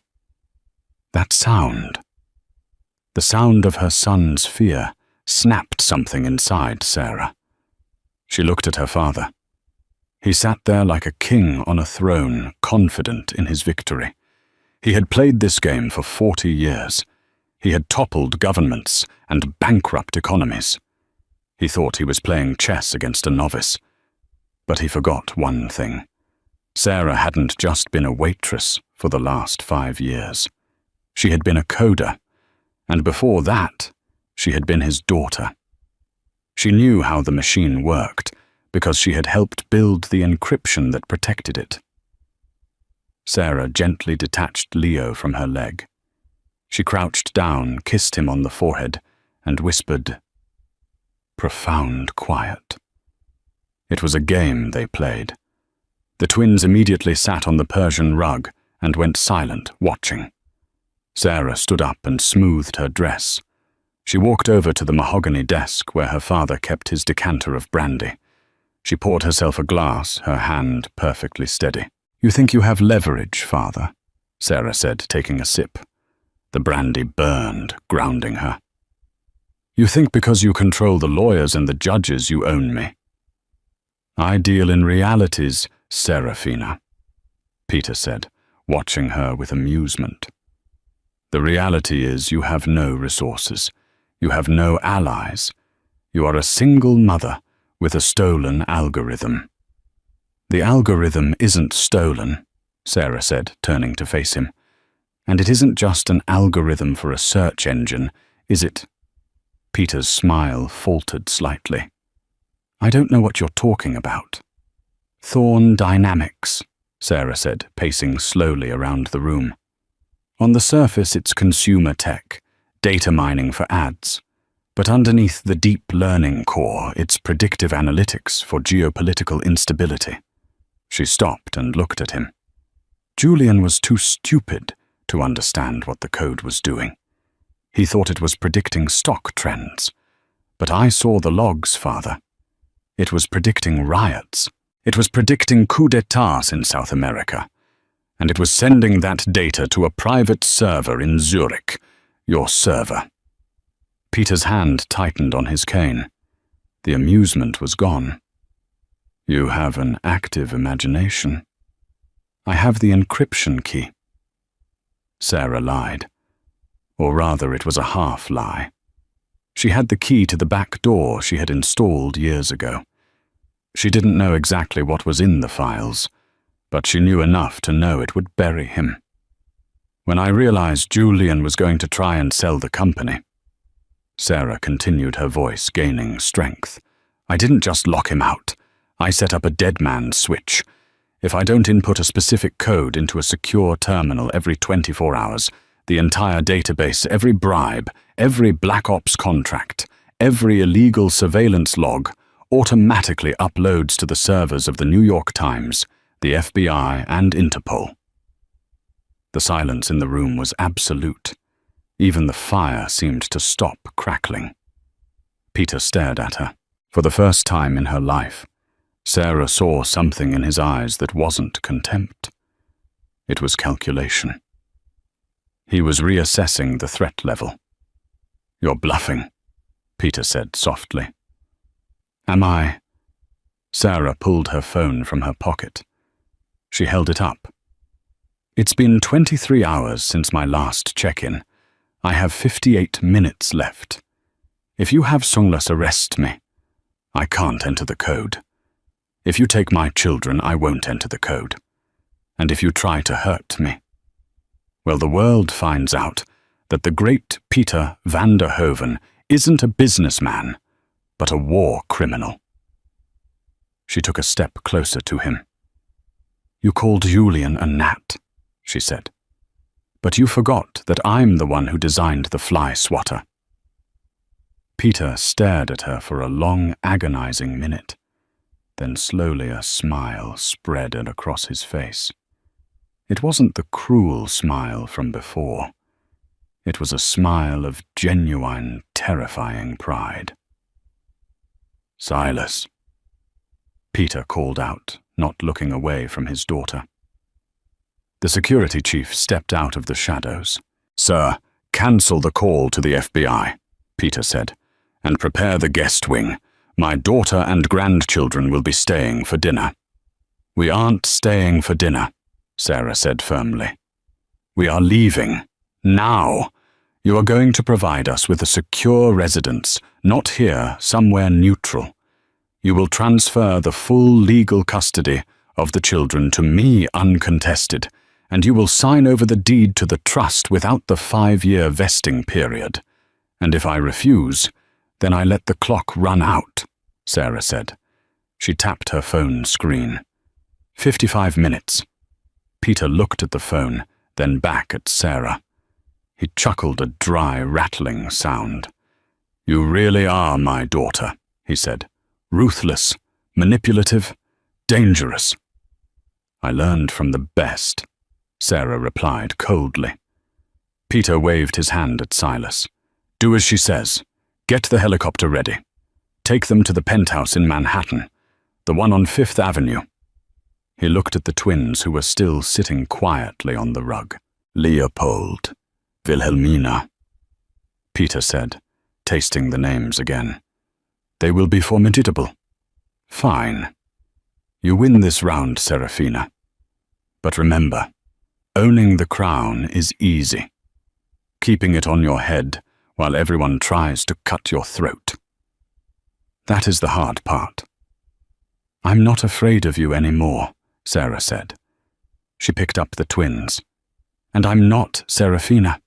That sound, the sound of her son's fear, snapped something inside Sarah. She looked at her father. He sat there like a king on a throne, confident in his victory. He had played this game for 40 years. He had toppled governments and bankrupt economies. He thought he was playing chess against a novice. But he forgot one thing. Sarah hadn't just been a waitress for the last 5 years. She had been a coder, and before that, she had been his daughter. She knew how the machine worked because she had helped build the encryption that protected it. Sarah gently detached Leo from her leg. She crouched down, kissed him on the forehead, and whispered, "Profound quiet." It was a game they played. The twins immediately sat on the Persian rug and went silent, watching. Sarah stood up and smoothed her dress. She walked over to the mahogany desk where her father kept his decanter of brandy. She poured herself a glass, her hand perfectly steady. "You think you have leverage, father?" Sarah said, taking a sip. The brandy burned, grounding her. "You think because you control the lawyers and the judges you own me?" "I deal in realities, Serafina," Peter said, watching her with amusement. "The reality is you have no resources. You have no allies. You are a single mother with a stolen algorithm." "The algorithm isn't stolen," Sarah said, turning to face him. "And it isn't just an algorithm for a search engine, is it?" Peter's smile faltered slightly. "I don't know what you're talking about." "Thorn dynamics," Sarah said, pacing slowly around the room. "On the surface, it's consumer tech, data mining for ads. But underneath the deep learning core, it's predictive analytics for geopolitical instability." She stopped and looked at him. Julian was too stupid to understand what the code was doing. He thought it was predicting stock trends. But I saw the logs, father. It was predicting riots. It was predicting coups d'etats in South America. And it was sending that data to a private server in Zurich, your server. Peter's hand tightened on his cane. The amusement was gone. "You have an active imagination." "I have the encryption key." Sarah lied. Or rather, it was a half-lie. She had the key to the back door she had installed years ago. She didn't know exactly what was in the files, but she knew enough to know it would bury him. When I realized Julian was going to try and sell the company, Sarah continued, her voice gaining strength, "I didn't just lock him out. I set up a dead man's switch. If I don't input a specific code into a secure terminal every 24 hours, the entire database, every bribe, every Black Ops contract, every illegal surveillance log automatically uploads to the servers of the New York Times, the FBI, and Interpol." The silence in the room was absolute. Even the fire seemed to stop crackling. Peter stared at her. For the first time in her life, Sarah saw something in his eyes that wasn't contempt. It was calculation. He was reassessing the threat level. "You're bluffing," Peter said softly. "Am I?" Sarah pulled her phone from her pocket. She held it up. "It's been 23 hours since my last check-in. I have 58 minutes left. If you have Sunglas arrest me, I can't enter the code. If you take my children, I won't enter the code. And if you try to hurt me, well, the world finds out that the great Peter van der Hoven isn't a businessman, but a war criminal." She took a step closer to him. "You called Julian a gnat," she said. "But you forgot that I'm the one who designed the fly swatter." Peter stared at her for a long, agonizing minute. Then slowly a smile spread across his face. It wasn't the cruel smile from before. It was a smile of genuine, terrifying pride. Silas, Peter called out, not looking away from his daughter. The security chief stepped out of the shadows. Sir, cancel the call to the FBI, Peter said, and prepare the guest wing. My daughter and grandchildren will be staying for dinner. We aren't staying for dinner, Sarah said firmly. We are leaving. Now. You are going to provide us with a secure residence, not here, somewhere neutral. You will transfer the full legal custody of the children to me uncontested, and you will sign over the deed to the trust without the 5-year vesting period. And if I refuse, then I let the clock run out, Sarah said. She tapped her phone screen. 55 minutes. Peter looked at the phone, then back at Sarah. He chuckled a dry, rattling sound. You really are my daughter, he said. Ruthless, manipulative, dangerous. I learned from the best, Sarah replied coldly. Peter waved his hand at Silas. Do as she says. Get the helicopter ready. Take them to the penthouse in Manhattan, the one on 5th Avenue. He looked at the twins who were still sitting quietly on the rug. Leopold, Wilhelmina, Peter said, tasting the names again. They will be formidable. Fine. You win this round, Serafina. But remember, owning the crown is easy. Keeping it on your head while everyone tries to cut your throat. That is the hard part. I'm not afraid of you anymore, Sarah said. She picked up the twins. And I'm not Serafina.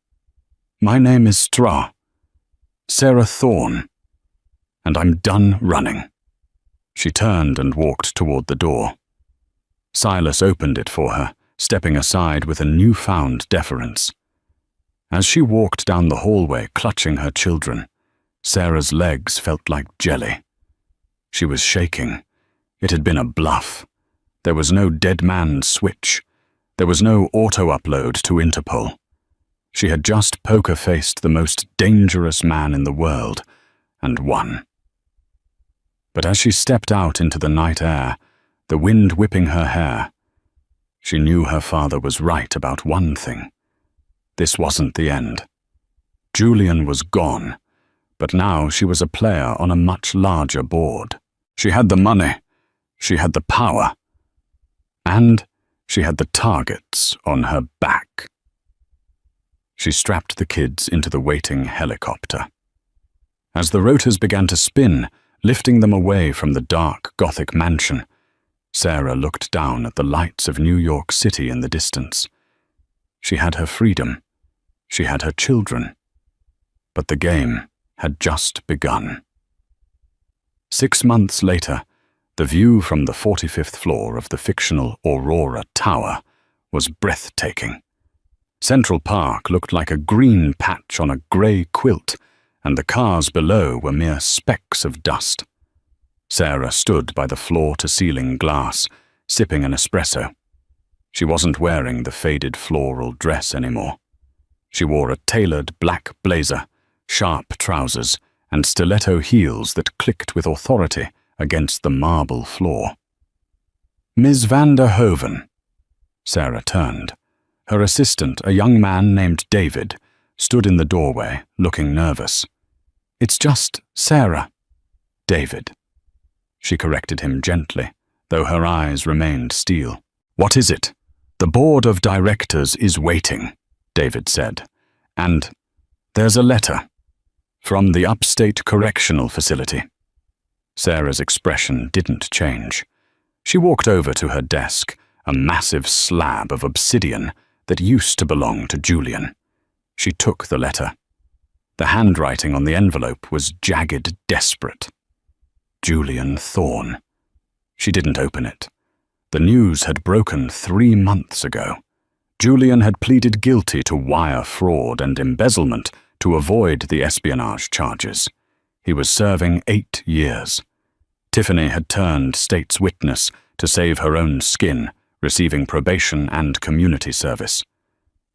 My name is Stra, Sarah Thorne, and I'm done running. She turned and walked toward the door. Silas opened it for her, stepping aside with a newfound deference. As she walked down the hallway clutching her children, Sarah's legs felt like jelly. She was shaking. It had been a bluff. There was no dead man switch. There was no auto-upload to Interpol. She had just poker-faced the most dangerous man in the world, and won. But as she stepped out into the night air, the wind whipping her hair, she knew her father was right about one thing. This wasn't the end. Julian was gone, but now she was a player on a much larger board. She had the money, she had the power, and she had the targets on her back. She strapped the kids into the waiting helicopter. As the rotors began to spin, lifting them away from the dark Gothic mansion, Sarah looked down at the lights of New York City in the distance. She had her freedom. She had her children. But the game had just begun. 6 months later, the view from the 45th floor of the fictional Aurora Tower was breathtaking. Central Park looked like a green patch on a grey quilt, and the cars below were mere specks of dust. Sarah stood by the floor-to-ceiling glass, sipping an espresso. She wasn't wearing the faded floral dress anymore. She wore a tailored black blazer, sharp trousers, and stiletto heels that clicked with authority against the marble floor. Ms. van der Hoven. Sarah turned. Her assistant, a young man named David, stood in the doorway, looking nervous. It's just Sarah. David. She corrected him gently, though her eyes remained steel. What is it? The board of directors is waiting, David said. And there's a letter. From the Upstate Correctional Facility. Sarah's expression didn't change. She walked over to her desk, a massive slab of obsidian that used to belong to Julian. She took the letter. The handwriting on the envelope was jagged, desperate. Julian Thorne. She didn't open it. The news had broken 3 months ago. Julian had pleaded guilty to wire fraud and embezzlement to avoid the espionage charges. He was serving 8 years. Tiffany had turned state's witness to save her own skin, receiving probation and community service.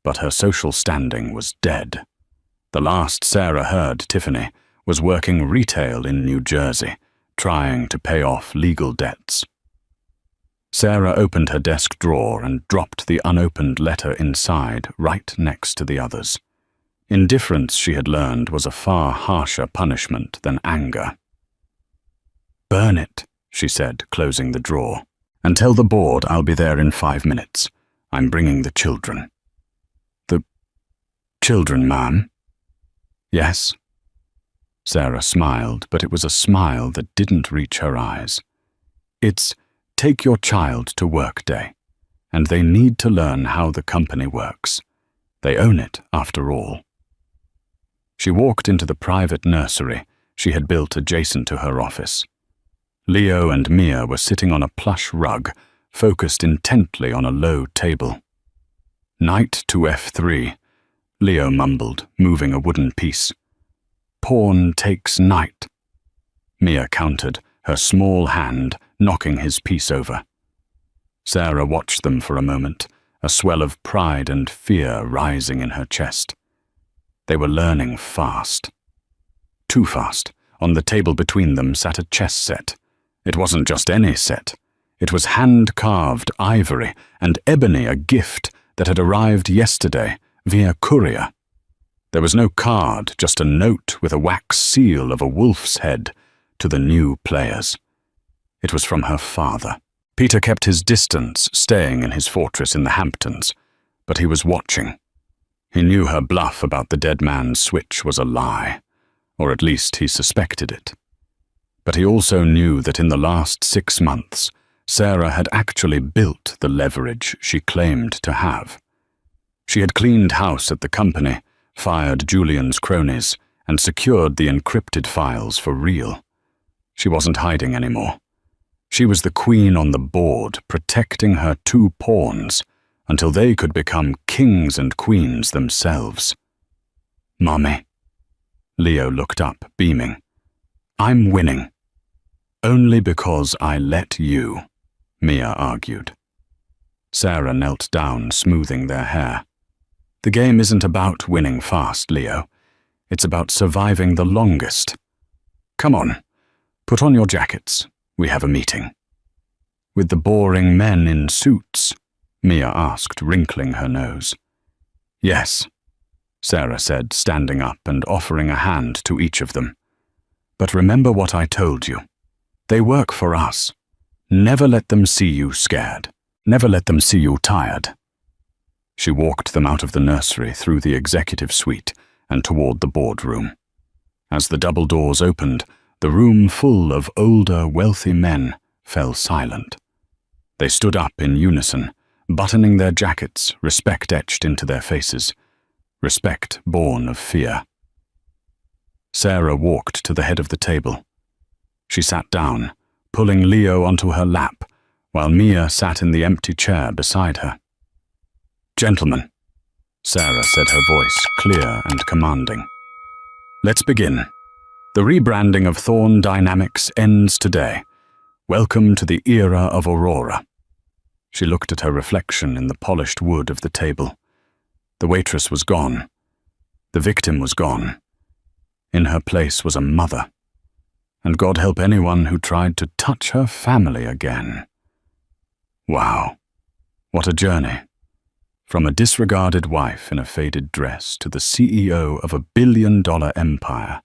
But her social standing was dead. The last Sarah heard Tiffany was working retail in New Jersey, trying to pay off legal debts. Sarah opened her desk drawer and dropped the unopened letter inside, right next to the others. Indifference, she had learned, was a far harsher punishment than anger. "Burn it," she said, closing the drawer. "And tell the board I'll be there in 5 minutes. I'm bringing the children." "The children, ma'am?" "Yes." Sarah smiled, but it was a smile that didn't reach her eyes. "It's take your child to work day, and they need to learn how the company works. They own it, after all." She walked into the private nursery she had built adjacent to her office. Leo and Mia were sitting on a plush rug, focused intently on a low table. "Knight to F3, Leo mumbled, moving a wooden piece. "Pawn takes knight," Mia countered, her small hand knocking his piece over. Sarah watched them for a moment, a swell of pride and fear rising in her chest. They were learning fast. Too fast. On the table between them sat a chess set. It wasn't just any set. It was hand-carved ivory and ebony, a gift that had arrived yesterday via courier. There was no card, just a note with a wax seal of a wolf's head to the new players. It was from her father. Peter kept his distance, staying in his fortress in the Hamptons, but he was watching. He knew her bluff about the dead man's switch was a lie, or at least he suspected it. But he also knew that in the last 6 months, Sarah had actually built the leverage she claimed to have. She had cleaned house at the company, fired Julian's cronies, and secured the encrypted files for real. She wasn't hiding anymore. She was the queen on the board, protecting her 2 pawns until they could become kings and queens themselves. "Mommy." Leo looked up, beaming. "I'm winning." "Only because I let you," Mia argued. Sarah knelt down, smoothing their hair. "The game isn't about winning fast, Leo. It's about surviving the longest. Come on, put on your jackets. We have a meeting." "With the boring men in suits?" Mia asked, wrinkling her nose. "Yes," Sarah said, standing up and offering a hand to each of them. "But remember what I told you. They work for us. Never let them see you scared. Never let them see you tired." She walked them out of the nursery, through the executive suite, and toward the boardroom. As the double doors opened, the room full of older, wealthy men fell silent. They stood up in unison, buttoning their jackets, respect etched into their faces, respect born of fear. Sarah walked to the head of the table. She sat down, pulling Leo onto her lap, while Mia sat in the empty chair beside her. "Gentlemen," Sarah said, her voice clear and commanding. "Let's begin. The rebranding of Thorn Dynamics ends today. Welcome to the era of Aurora." She looked at her reflection in the polished wood of the table. The waitress was gone. The victim was gone. In her place was a mother. And God help anyone who tried to touch her family again. Wow, what a journey. From a disregarded wife in a faded dress to the CEO of $1 billion empire,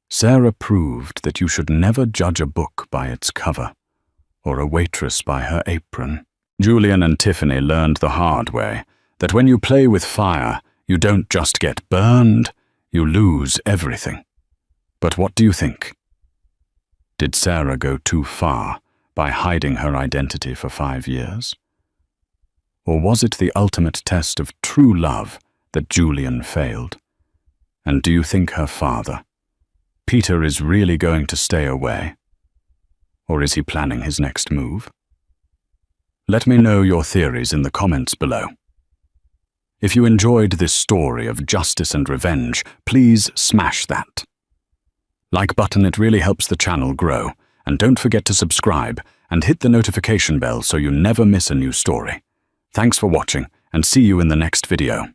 Sarah proved that you should never judge a book by its cover, or a waitress by her apron. Julian and Tiffany learned the hard way that when you play with fire, you don't just get burned, you lose everything. But what do you think? Did Sarah go too far by hiding her identity for 5 years? Or was it the ultimate test of true love that Julian failed? And do you think her father, Peter, is really going to stay away? Or is he planning his next move? Let me know your theories in the comments below. If you enjoyed this story of justice and revenge, please smash that like button. It really helps the channel grow. And don't forget to subscribe and hit the notification bell so you never miss a new story. Thanks for watching, and see you in the next video.